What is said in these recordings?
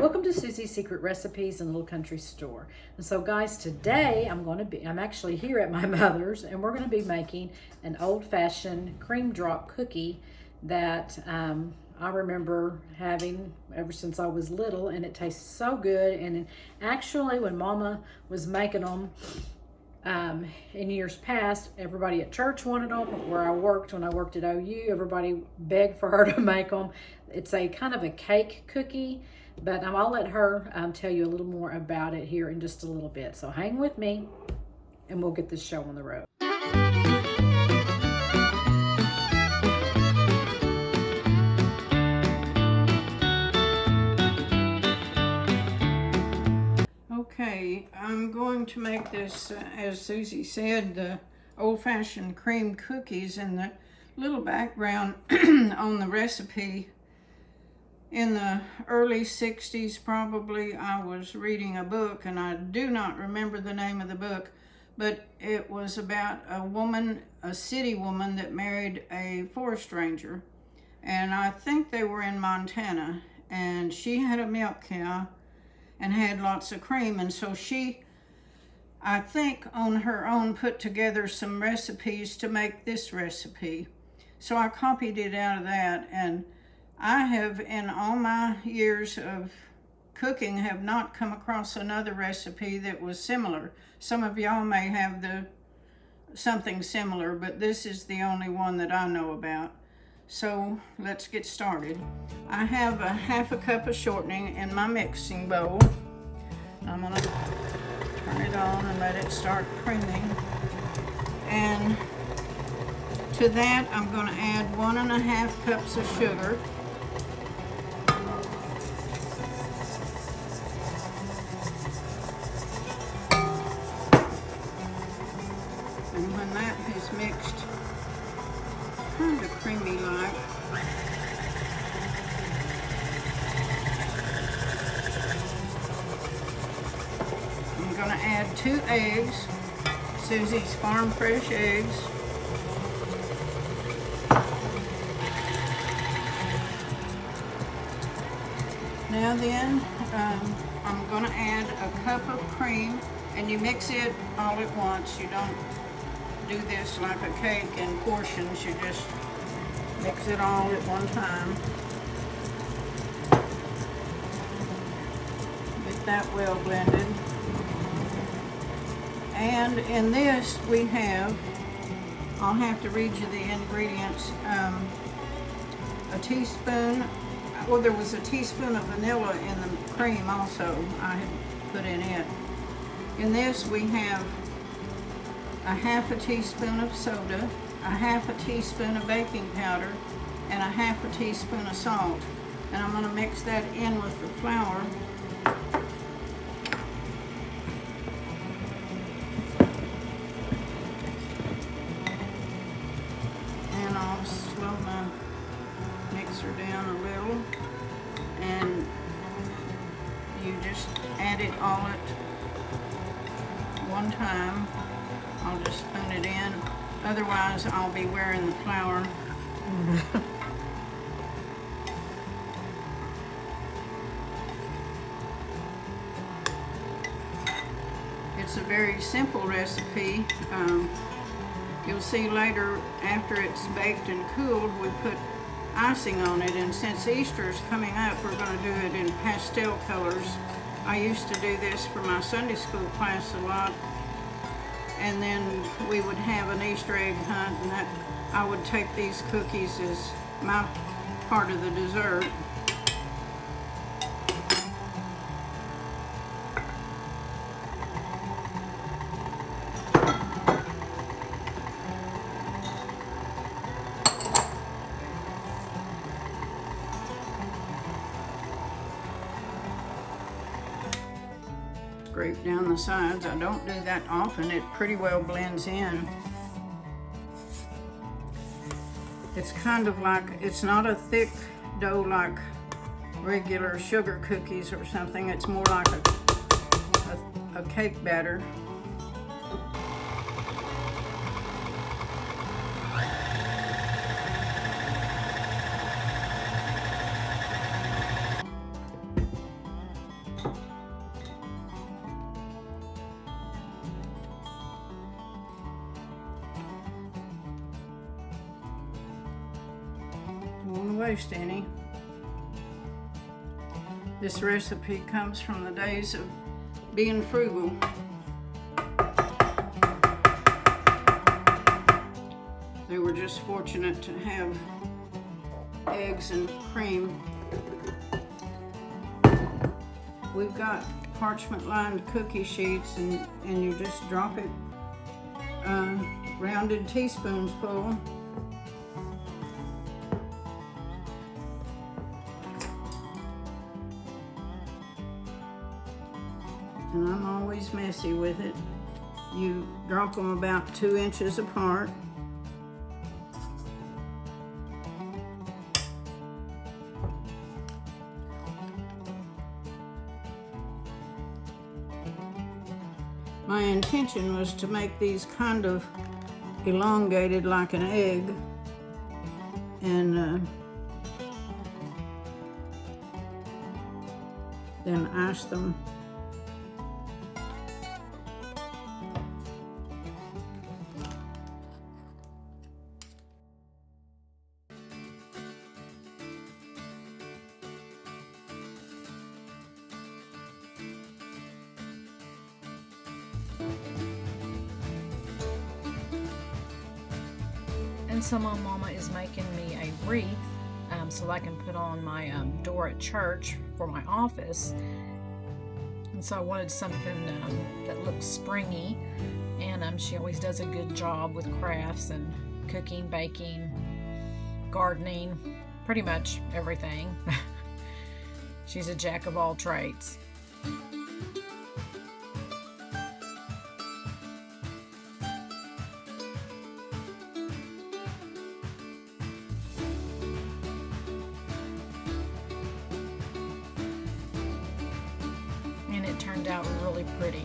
welcome to Susie's Secret Recipes and Little Country Store. And so guys, today I'm actually here at my mother's, and we're going to be making an old-fashioned cream drop cookie that I remember having ever since I was little, and it tastes so good. And actually, when Mama was making them in years past, everybody at church wanted them. Where I worked, when I worked at OU, everybody begged for her to make them. It's a kind of a cake cookie, but I'll let her tell you a little more about it here in just a little bit. So hang with me, and we'll get this show on the road. Okay, I'm going to make this, as Susie said, the old-fashioned cream cookies. And the little background on the recipe: in the early 60s probably, I was reading a book, and I do not remember the name of the book, but it was about a woman, a city woman, that married a forest ranger. And I think they were in Montana, and she had a milk cow and had lots of cream. And so she, I think on her own, put together some recipes to make this recipe. So I copied it out of that, and I have, in all my years of cooking, have not come across another recipe that was similar. Some of y'all may have something similar, but this is the only one that I know about. So let's get started. I have a half a cup of shortening in my mixing bowl. I'm gonna turn it on and let it start creaming. And to that, I'm gonna add 1.5 cups of sugar. And when that is mixed kind of creamy like, I'm going to add 2 eggs, Susie's Farm Fresh eggs. Now then, I'm going to add a cup of cream, and you mix it all at once. You don't do this like a cake in portions. You just mix it all at one time. Get that well blended. And in this we have, I'll have to read you the ingredients, a teaspoon, well, there was a teaspoon of vanilla in the cream also I had put in it. In this we have a half a teaspoon of soda, a half a teaspoon of baking powder, and a half a teaspoon of salt. And I'm going to mix that in with the flour. And I'll slow my mixer down a little. And you just add it all at one time. I'll just spoon it in. Otherwise, I'll be wearing the flour. It's a very simple recipe. You'll see later, after it's baked and cooled, we put icing on it. And since Easter's coming up, we're going to do it in pastel colors. I used to do this for my Sunday school class a lot. And then we would have an Easter egg hunt, and that I would take these cookies as my part of the dessert. Scrape down the sides. I don't do that often. It pretty well blends in. It's kind of like, it's not a thick dough like regular sugar cookies or something. It's more like a cake batter. waste any. This recipe comes from the days of being frugal. They were just fortunate to have eggs and cream. We've got parchment lined cookie sheets, and you just drop it rounded teaspoons full. And I'm always messy with it. You drop them about 2 inches apart. My intention was to make these kind of elongated like an egg, and then ice them. And so my mama is making me a wreath so I can put on my door at church for my office. And so I wanted something that looks springy, and she always does a good job with crafts and cooking, baking, gardening, pretty much everything. She's a jack of all trades. It turned out really pretty.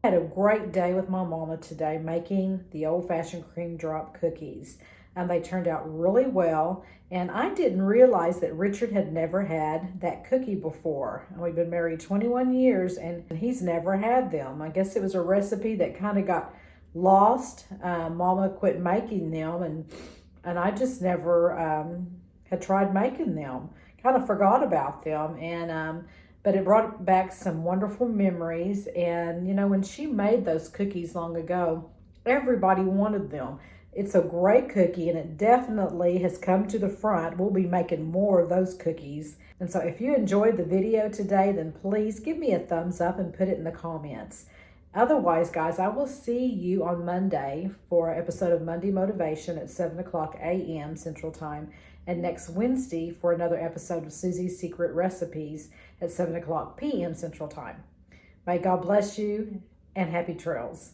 I had a great day with my mama today making the old-fashioned cream drop cookies. They turned out really well, and I didn't realize that Richard had never had that cookie before. We've been married 21 years and he's never had them. I guess it was a recipe that kind of got lost. Mama quit making them, and I just never had tried making them. Kind of forgot about them, and but it brought back some wonderful memories. And, you know, when she made those cookies long ago, everybody wanted them. It's a great cookie, and it definitely has come to the front. We'll be making more of those cookies. And so if you enjoyed the video today, then please give me a thumbs up and put it in the comments. Otherwise, guys, I will see you on Monday for an episode of Monday Motivation at 7:00 a.m. Central Time, and next Wednesday for another episode of Susie's Secret Recipes at 7:00 p.m. Central Time. May God bless you, and happy trails.